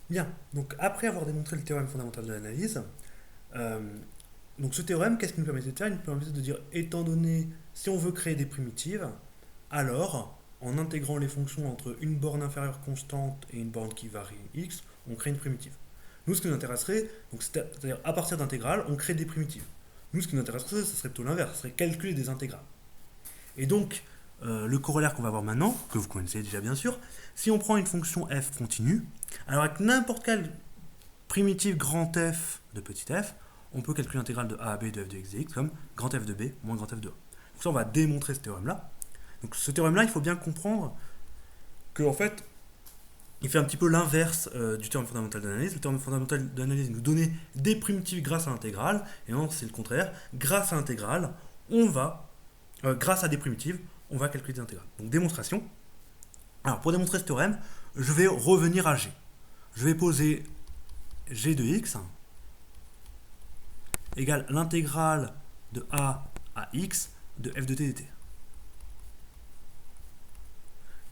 Bien, donc après avoir démontré le théorème fondamental de l'analyse, euh, donc ce théorème, qu'est-ce qu'il nous permettait de faire? Il nous permettait de dire, étant donné, si on veut créer des primitives, alors, en intégrant les fonctions entre une borne inférieure constante et une borne qui varie x, on crée une primitive. Nous, ce qui nous intéresserait, donc c'est-à-dire à partir d'intégrales, on crée des primitives. Nous, ce qui nous intéresserait, ce serait plutôt l'inverse, ce serait calculer des intégrales. Et donc, le corollaire qu'on va voir maintenant, que vous connaissez déjà bien sûr, si on prend une fonction f continue, alors avec n'importe quelle primitive grand F de petit f, on peut calculer l'intégrale de a à b de f de x dx comme grand F de b moins grand F de a. Donc ça, on va démontrer ce théorème-là. Donc ce théorème-là, il faut bien comprendre que en fait, il fait un petit peu l'inverse du théorème fondamental d'analyse. Le théorème fondamental d'analyse nous donnait des primitives grâce à l'intégrale, et non, c'est le contraire. Grâce à l'intégrale, grâce à des primitives, on va calculer des intégrales. Donc démonstration. Alors pour démontrer ce théorème, je vais revenir à G. Je vais poser G de x égale l'intégrale de a à x de f de t dt.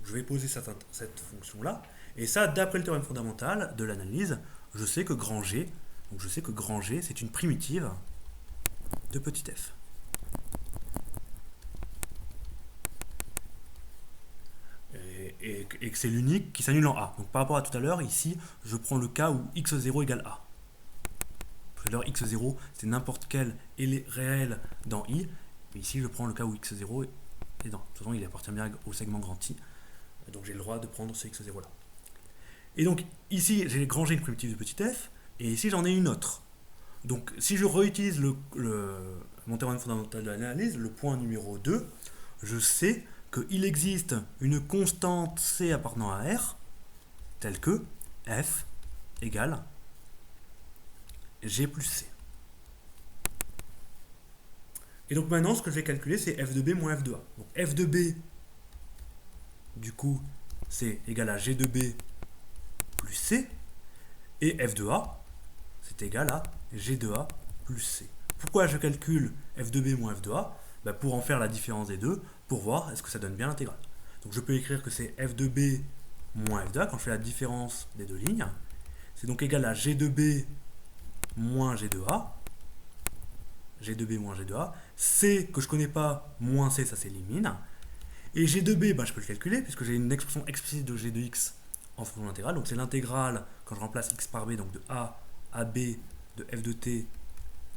Je vais poser cette fonction-là, et ça, d'après le théorème fondamental de l'analyse, je sais que grand G, donc je sais que grand G, c'est une primitive de petit f. Et que c'est l'unique qui s'annule en A. Donc par rapport à tout à l'heure, ici, je prends le cas où x0 égale A. Tout à l'heure, x0, c'est n'importe quel réel dans I. Mais ici, je prends le cas où x0 est dans. De toute façon, il appartient bien au segment grand I. Donc j'ai le droit de prendre ce x0 là. Et donc ici, j'ai G une primitive de petit f. Et ici, j'en ai une autre. Donc si je réutilise mon théorème fondamental de l'analyse, le point numéro 2, je sais qu'il existe une constante C appartenant à R, telle que F égale G plus C. Et donc maintenant, ce que je vais calculer, c'est F de B moins F de A. Donc F de B, du coup, c'est égal à G de B plus C. Et F de A, c'est égal à G de A plus C. Pourquoi je calcule F de B moins F de A? Pour en faire la différence des deux, pour voir est-ce que ça donne bien l'intégrale. Donc je peux écrire que c'est F de B moins F de A quand je fais la différence des deux lignes. C'est donc égal à G de B moins G de A. G de B moins G de A. C que je ne connais pas, moins C, ça s'élimine. Et G de B, je peux le calculer puisque j'ai une expression explicite de G de X en fonction de l'intégrale. Donc c'est l'intégrale, quand je remplace X par B, donc de A à B de F de T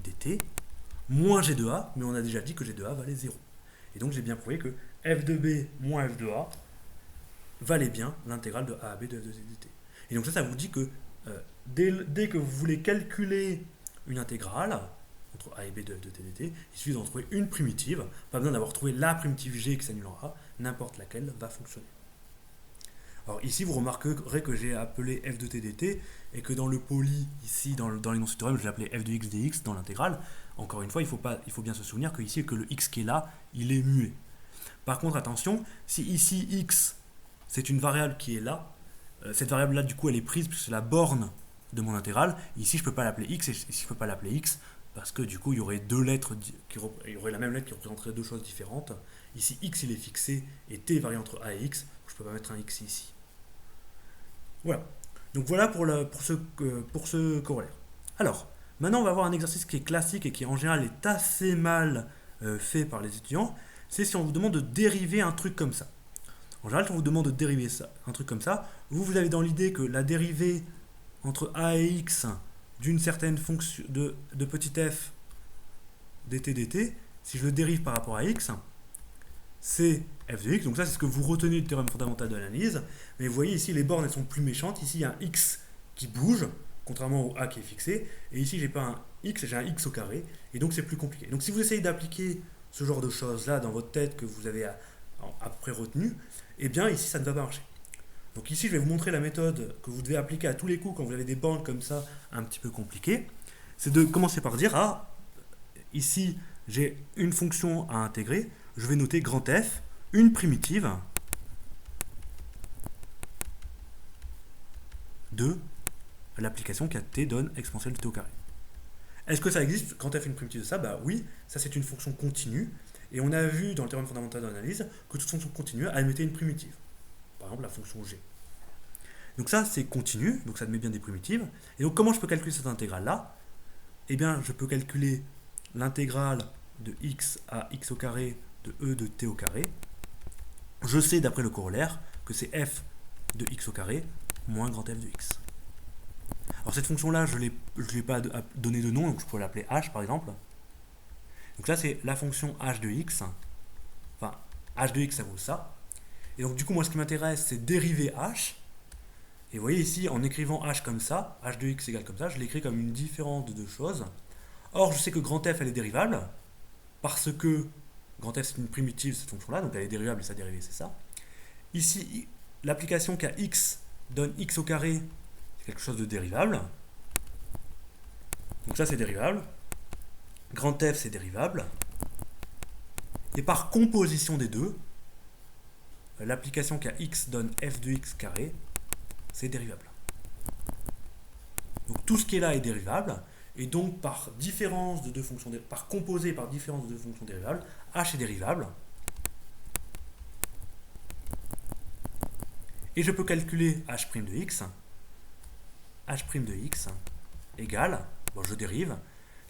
dt, moins G de A, mais on a déjà dit que G de A valait 0. Et donc j'ai bien prouvé que F de B moins F de A valait bien l'intégrale de A à B de F de T dt. Et donc ça vous dit que dès que vous voulez calculer une intégrale entre A et B de F de T dt, il suffit d'en trouver une primitive, pas besoin d'avoir trouvé la primitive G qui s'annule en A, n'importe laquelle va fonctionner. Alors ici, vous remarquerez que j'ai appelé f de t dt et que dans le poly, ici, dans l'énoncé du théorème, je l'ai appelé f de x dx dans l'intégrale. Encore une fois, il faut bien se souvenir que ici, que le x qui est là, il est muet. Par contre, attention, si ici x, c'est une variable qui est là, cette variable-là, du coup, elle est prise puisque c'est la borne de mon intégrale. Ici, je ne peux pas l'appeler x et ici, je ne peux pas l'appeler x parce que du coup, il y aurait deux lettres, il y aurait la même lettre qui représenterait deux choses différentes. Ici, x, il est fixé et t varie entre a et x. Je ne peux pas mettre un x ici. Voilà. Donc voilà pour ce corollaire. Alors, maintenant on va voir un exercice qui est classique et qui en général est assez mal fait par les étudiants. C'est si on vous demande de dériver un truc comme ça. En général, quand on vous demande de dériver un truc comme ça, vous avez dans l'idée que la dérivée entre a et x d'une certaine fonction de petit f dt dt, si je le dérive par rapport à x, c'est f de x. Donc ça, c'est ce que vous retenez du théorème fondamental de l'analyse. Mais vous voyez ici, les bornes, elles sont plus méchantes. Ici, il y a un x qui bouge, contrairement au a qui est fixé. Et ici, j'ai pas un x, j'ai un x au carré. Et donc, c'est plus compliqué. Donc, si vous essayez d'appliquer ce genre de choses-là dans votre tête que vous avez à peu près retenu, eh bien, ici, ça ne va pas marcher. Donc ici, je vais vous montrer la méthode que vous devez appliquer à tous les coups quand vous avez des bornes comme ça, un petit peu compliquées. C'est de commencer par dire, ah, ici, j'ai une fonction à intégrer. Je vais noter grand F, une primitive de l'application 4t donne exponentielle de t au carré. Est-ce que ça existe quand f est une primitive de ça? Bah oui, ça c'est une fonction continue. Et on a vu dans le théorème fondamental d'analyse que toute fonction continue admettait une primitive. Par exemple la fonction g. Donc ça, c'est continu, donc ça te met bien des primitives. Et donc comment je peux calculer cette intégrale-là? Eh bien, je peux calculer l'intégrale de x à x au carré de e de t au carré. Je sais, d'après le corollaire, que c'est f de x au carré moins grand f de x. Alors cette fonction-là, je ne l'ai pas donné de nom, donc je pourrais l'appeler h par exemple. Donc ça, c'est la fonction h de x. Enfin, h de x, ça vaut ça. Et donc du coup, moi, ce qui m'intéresse, c'est dériver h. Et vous voyez ici, en écrivant h comme ça, h de x égale comme ça, je l'écris comme une différence de deux choses. Or, je sais que grand f, elle est dérivable, parce que grand f, c'est une primitive, cette fonction-là, donc elle est dérivable et sa dérivée, c'est ça. Ici, l'application qu'à x donne x au carré, c'est quelque chose de dérivable. Donc ça, c'est dérivable. Grand f, c'est dérivable. Et par composition des deux, l'application qu'à x donne f de x carré, c'est dérivable. Donc tout ce qui est là est dérivable, et donc par différence de deux fonctions, par composé par différence de deux fonctions dérivables, h est dérivable. Et je peux calculer h' de x. H' de x égale, bon, je dérive.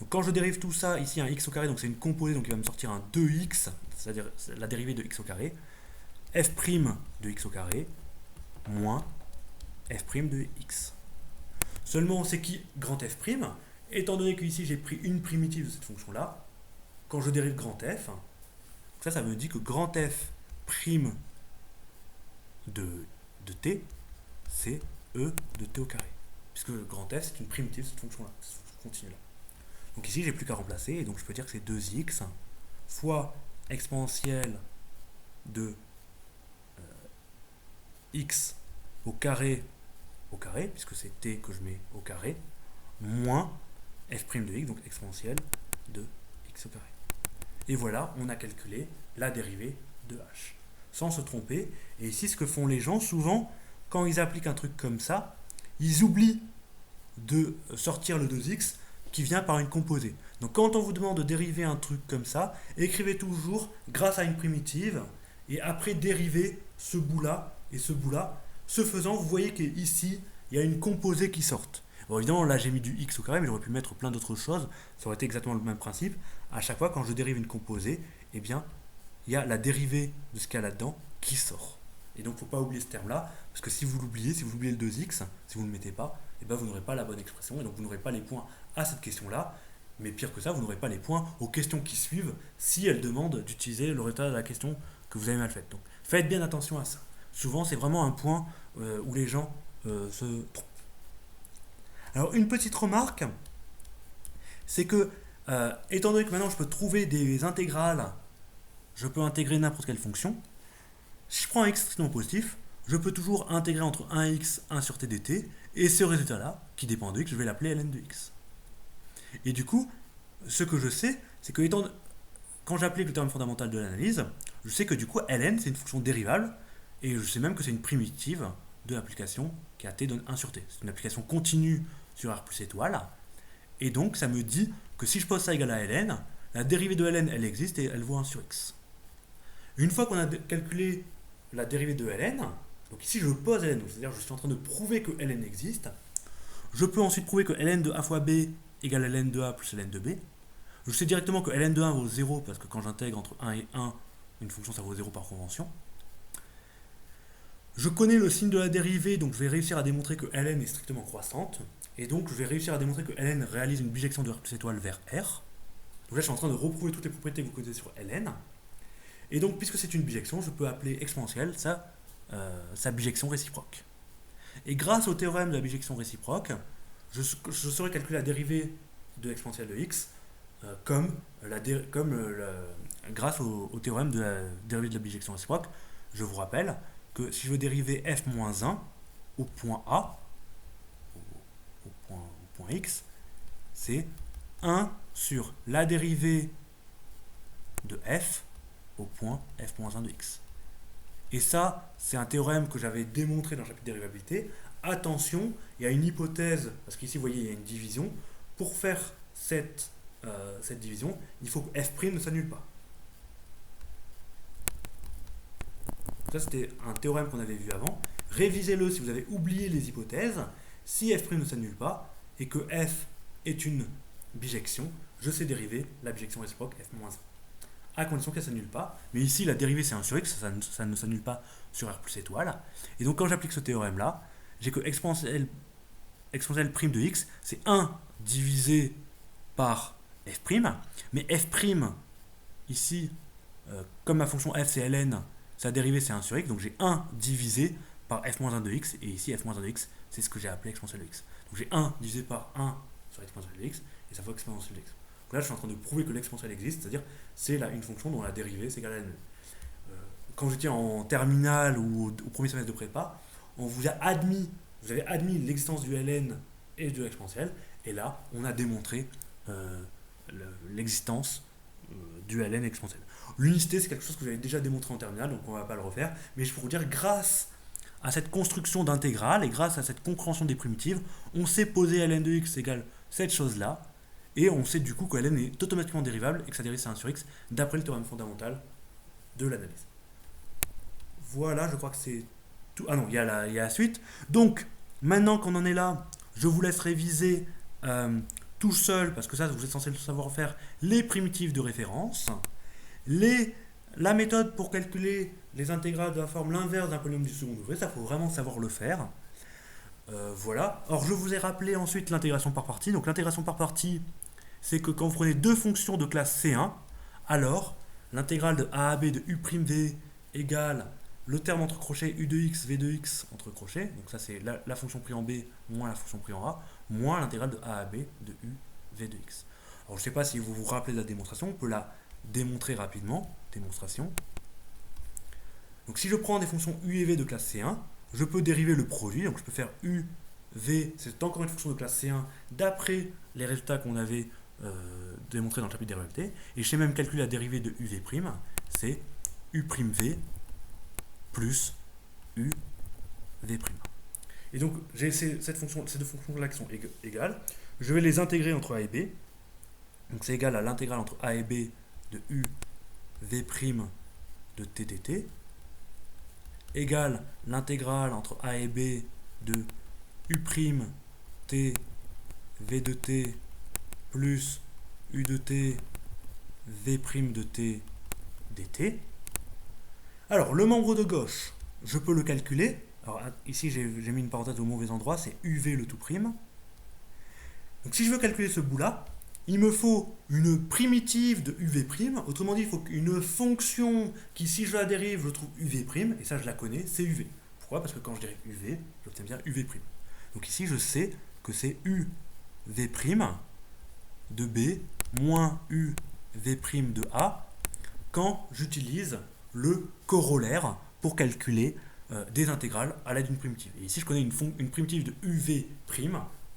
Donc quand je dérive tout ça, ici un x au carré, donc c'est une composée, donc il va me sortir un 2x, c'est-à-dire la dérivée de x au carré, f' de x au carré, moins f' de x. Seulement, c'est qui grand f'? Étant donné que ici j'ai pris une primitive de cette fonction-là, quand je dérive grand f, ça me dit que grand f' de t, c'est e de t au carré. Puisque grand f, c'est une primitive de cette fonction-là, cette fonction continue-là. Donc ici, j'ai plus qu'à remplacer, et donc je peux dire que c'est 2x fois exponentielle de x au carré, puisque c'est t que je mets au carré, moins f' de x, donc exponentielle de x au carré. Et voilà, on a calculé la dérivée de h. Sans se tromper. Et ici, ce que font les gens, souvent, quand ils appliquent un truc comme ça, ils oublient de sortir le 2x qui vient par une composée. Donc quand on vous demande de dériver un truc comme ça, écrivez toujours grâce à une primitive, et après dérivez ce bout-là et ce bout-là. Ce faisant, vous voyez qu'ici, il y a une composée qui sort. Bon, évidemment, là j'ai mis du x au carré, mais j'aurais pu mettre plein d'autres choses. Ça aurait été exactement le même principe. À chaque fois, quand je dérive une composée, eh bien, il y a la dérivée de ce qu'il y a là-dedans qui sort. Et donc, il ne faut pas oublier ce terme-là, parce que si vous l'oubliez, si vous oubliez le 2x, si vous ne le mettez pas, eh bien, vous n'aurez pas la bonne expression, et donc vous n'aurez pas les points à cette question-là. Mais pire que ça, vous n'aurez pas les points aux questions qui suivent si elles demandent d'utiliser le résultat de la question que vous avez mal faite. Donc, faites bien attention à ça. Souvent, c'est vraiment un point où les gens se trompent. Alors, une petite remarque, c'est que, étant donné que maintenant je peux trouver des intégrales, je peux intégrer n'importe quelle fonction. Si je prends un x strictement positif, je peux toujours intégrer entre 1x, 1 sur t dt, et ce résultat-là, qui dépend de x, je vais l'appeler ln de x. Et du coup, ce que je sais, c'est que quand j'applique le théorème fondamental de l'analyse, je sais que du coup, ln, c'est une fonction dérivable, et je sais même que c'est une primitive de l'application qui à t donne 1 sur t. C'est une application continue sur r plus étoile, et donc ça me dit que si je pose ça égal à ln, la dérivée de ln, elle existe, et elle vaut 1 sur x. Une fois qu'on a calculé la dérivée de ln, donc ici je pose ln, c'est-à-dire je suis en train de prouver que ln existe, je peux ensuite prouver que ln de a fois b égale ln de a plus ln de b. Je sais directement que ln de 1 vaut 0, parce que quand j'intègre entre 1 et 1, une fonction ça vaut 0 par convention. Je connais le signe de la dérivée, donc je vais réussir à démontrer que ln est strictement croissante, et donc je vais réussir à démontrer que ln réalise une bijection de r plus étoile vers r. Donc là je suis en train de reprouver toutes les propriétés que vous connaissez sur ln. Et donc, puisque c'est une bijection, je peux appeler exponentielle sa bijection réciproque. Et grâce au théorème de la bijection réciproque, je saurais calculer la dérivée de l'exponentielle de x grâce au théorème de la dérivée de la bijection réciproque. Je vous rappelle que si je veux dériver f-1 au point A, au point x, c'est 1 sur la dérivée de f au point f-1 de x. Et ça, c'est un théorème que j'avais démontré dans le chapitre dérivabilité. Attention, il y a une hypothèse, parce qu'ici, vous voyez, il y a une division. Pour faire cette division, il faut que f' ne s'annule pas. Ça, c'était un théorème qu'on avait vu avant. révisez-le si vous avez oublié les hypothèses. Si f' ne s'annule pas et que f est une bijection, je sais dériver la bijection réciproque f-1, à condition qu'elle ne s'annule pas. Mais ici, la dérivée, c'est 1 sur x, ça ne s'annule pas sur r plus étoile. Et donc, quand j'applique ce théorème-là, j'ai que exponentielle prime de x, c'est 1 divisé par f', mais f', ici, comme ma fonction f, c'est ln, sa dérivée, c'est 1 sur x, donc j'ai 1 divisé par f-1 de x, et ici, f-1 de x, c'est ce que j'ai appelé exponentielle de x. Donc j'ai 1 divisé par 1 sur exponentielle de x, et ça fait exponentielle de x. Donc là, je suis en train de prouver que l'exponentielle existe, c'est-à-dire c'est une fonction dont la dérivée c'est égal à n. Quand j'étais en terminale ou au premier semestre de prépa, vous avez admis l'existence du ln et de l'exponentielle, et là, on a démontré l'existence du ln exponentielle. L'unicité, c'est quelque chose que j'avais déjà démontré en terminale, donc on ne va pas le refaire, mais je peux vous dire, grâce à cette construction d'intégrale et grâce à cette compréhension des primitives, on sait poser ln de x égale cette chose-là, et on sait du coup que ln est automatiquement dérivable et que sa dérivée c'est 1 sur x d'après le théorème fondamental de l'analyse. Voilà, je crois que c'est tout. Ah non, il y a la suite. Donc, maintenant qu'on en est là, je vous laisse réviser tout seul, parce que ça, vous êtes censé le savoir faire, les primitives de référence, la méthode pour calculer les intégrales de la forme l'inverse d'un polynôme du second degré, ça, il faut vraiment savoir le faire. Voilà. Alors, je vous ai rappelé ensuite l'intégration par partie. Donc, l'intégration par partie, c'est que quand vous prenez deux fonctions de classe C1, alors l'intégrale de a à b de u'v égale le terme entre crochets u de x, v de x entre crochets, donc ça c'est la fonction prise en b moins la fonction prise en a, moins l'intégrale de a à b de u, v de x. Alors je ne sais pas si vous vous rappelez de la démonstration, on peut la démontrer rapidement. Démonstration. Donc si je prends des fonctions u et v de classe C1, je peux dériver le produit, donc je peux faire u, v, c'est encore une fonction de classe C1 d'après les résultats qu'on avait démontrés dans le chapitre des dérivabilités, et je sais même calculer la dérivée de uv', c'est u'v plus uv'. Et donc j'ai ces deux fonctions-là qui sont égales, je vais les intégrer entre a et b, donc c'est égal à l'intégrale entre a et b de uv' de t dt, égale l'intégrale entre a et b de u' t v de t plus u de t v' de t dt. Alors, le membre de gauche, je peux le calculer. Alors, ici, j'ai mis une parenthèse au mauvais endroit, c'est uv le tout prime. Donc, si je veux calculer ce bout-là, il me faut une primitive de uv', autrement dit, il faut une fonction qui, si je la dérive, je trouve uv', et ça, je la connais, c'est uv. Pourquoi? Parce que quand je dérive uv, j'obtiens bien uv'. Donc ici, je sais que c'est uv' de b moins uv' de a quand j'utilise le corollaire pour calculer des intégrales à l'aide d'une primitive. Et ici, je connais une primitive de uv',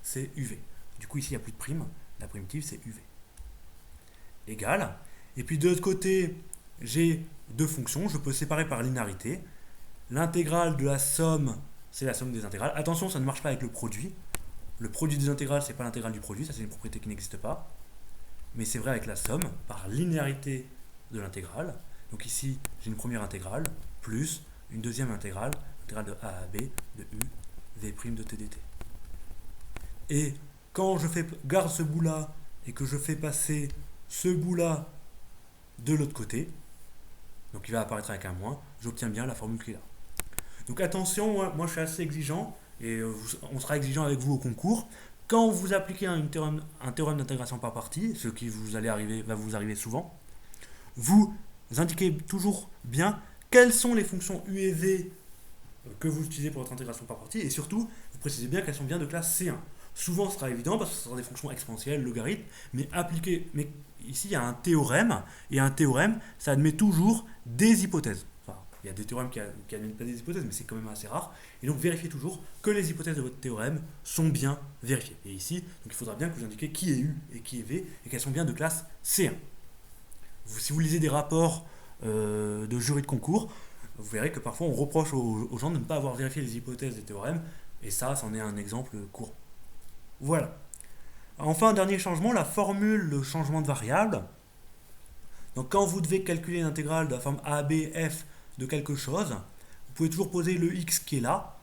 c'est uv. Du coup, ici, il n'y a plus de prime, la primitive, c'est uv. Égale. Et puis, de l'autre côté, j'ai deux fonctions, je peux séparer par linéarité. L'intégrale de la somme, c'est la somme des intégrales. Attention, ça ne marche pas avec le produit. Le produit des intégrales, c'est pas l'intégrale du produit, ça c'est une propriété qui n'existe pas. Mais c'est vrai avec la somme, par linéarité de l'intégrale. Donc ici, j'ai une première intégrale, plus une deuxième intégrale, l'intégrale de a à b de u, v' de t dt. Et quand je garde ce bout-là et que je fais passer ce bout-là de l'autre côté, donc il va apparaître avec un moins, j'obtiens bien la formule qui est là. Donc attention, moi je suis assez exigeant, et on sera exigeant avec vous au concours. Quand vous appliquez un théorème d'intégration par partie, ce qui va vous arriver souvent, vous indiquez toujours bien quelles sont les fonctions u et v que vous utilisez pour votre intégration par partie, et surtout, vous précisez bien qu'elles sont bien de classe C1. Souvent, ce sera évident parce que ce sera des fonctions exponentielles, logarithmes, mais ici, il y a un théorème, et un théorème, ça admet toujours des hypothèses. Enfin, il y a des théorèmes qui n'admettent pas des hypothèses, mais c'est quand même assez rare. Et donc, vérifiez toujours que les hypothèses de votre théorème sont bien vérifiées. Et ici, donc, il faudra bien que vous indiquiez qui est U et qui est V, et qu'elles sont bien de classe C1. Si vous lisez des rapports de jury de concours, vous verrez que parfois on reproche aux gens de ne pas avoir vérifié les hypothèses des théorèmes, et ça, c'en est un exemple courant. Voilà. Enfin, un dernier changement, la formule de changement de variable. Donc quand vous devez calculer l'intégrale de la forme a, b, f de quelque chose, vous pouvez toujours poser le x qui est là,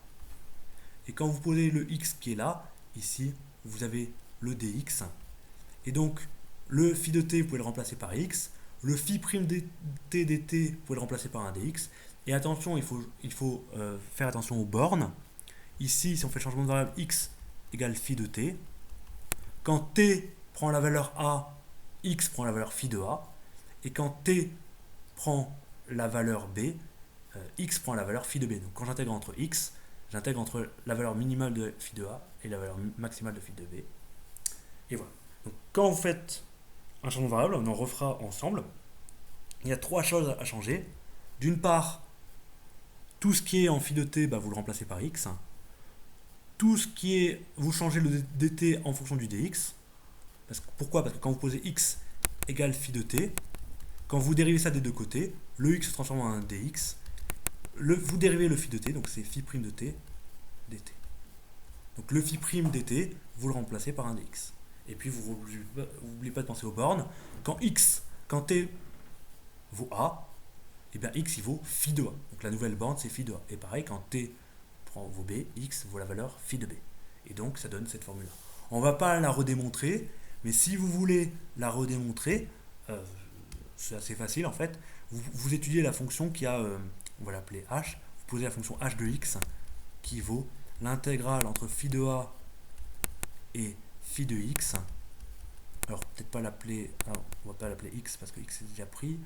Et quand vous posez le x qui est là, ici, vous avez le dx. Et donc, le phi de t, vous pouvez le remplacer par x. Le phi prime dt dt, vous pouvez le remplacer par un dx. Et attention, il faut faire attention aux bornes. Ici, si on fait le changement de variable x égale phi de t, quand t prend la valeur a, x prend la valeur phi de a. Et quand t prend la valeur b, x prend la valeur phi de b. Donc quand j'intègre entre x, j'intègre entre la valeur minimale de phi de a et la valeur maximale de phi de b. Et voilà. Donc quand vous faites un changement de variable, on en refera ensemble. Il y a trois choses à changer. D'une part, tout ce qui est en phi de t, vous le remplacez par x. Tout ce qui est, vous changez le dt en fonction du dx. Pourquoi? Parce que quand vous posez x égale phi de t, quand vous dérivez ça des deux côtés, le x se transforme en un dx. Vous dérivez le phi de t, donc c'est phi prime de t dt. Donc le phi prime dt, vous le remplacez par un dx. Et puis vous n'oubliez pas de penser aux bornes. Quand t vaut a, et bien x il vaut phi de a. Donc la nouvelle borne c'est phi de a. Et pareil, quand t vaut b, x vaut la valeur phi de b. Et donc ça donne cette formule-là. On ne va pas la redémontrer, mais si vous voulez la redémontrer, c'est assez facile en fait. Vous étudiez la fonction qui a, on va l'appeler h, vous posez la fonction h de x qui vaut l'intégrale entre phi de a et phi de x. Alors peut-être pas l'appeler, on va pas l'appeler x parce que x est déjà pris.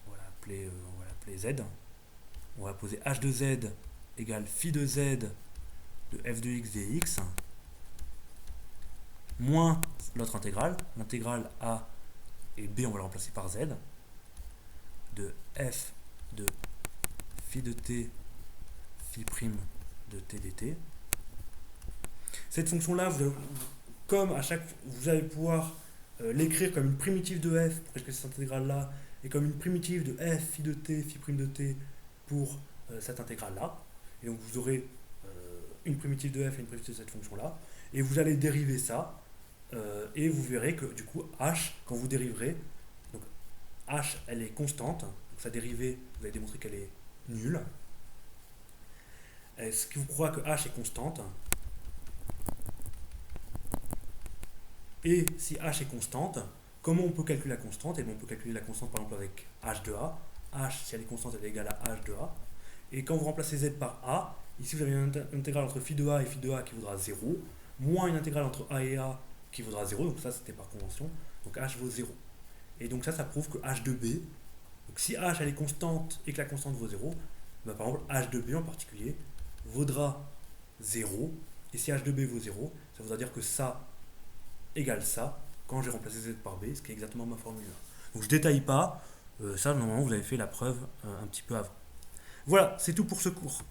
On va l'appeler z. On va poser h de z égale phi de z de f de x dx moins l'autre intégrale, l'intégrale a et b on va le remplacer par z, de f de phi de t phi prime de t dt. Cette fonction là, comme à chaque, vous allez pouvoir l'écrire comme une primitive de f pour calculer cette intégrale là, et comme une primitive de f phi de t phi prime de t pour cette intégrale là. Et donc vous aurez une primitive de f et une primitive de cette fonction là, et vous allez dériver ça. Et vous verrez que du coup h, quand vous dériverez, donc h elle est constante, donc sa dérivée vous allez démontrer qu'elle est nulle. Est-ce que vous croyez que h est constante? Et si h est constante, comment on peut calculer la constante? Et bien on peut calculer la constante par exemple avec h de a. H, si elle est constante, elle est égale à h de a. Et quand vous remplacez z par a, ici vous avez une intégrale entre phi de a et phi de a qui vaudra 0, moins une intégrale entre a et a qui vaudra 0, donc ça c'était par convention, donc h vaut 0. Et donc ça prouve que h de b, donc si h elle est constante et que la constante vaut 0, par exemple h de b en particulier vaudra 0, et si h de b vaut 0, ça voudra dire que ça égale ça, quand j'ai remplacé z par b, ce qui est exactement ma formule là. Donc je détaille pas, ça normalement vous avez fait la preuve un petit peu avant. Voilà, c'est tout pour ce cours.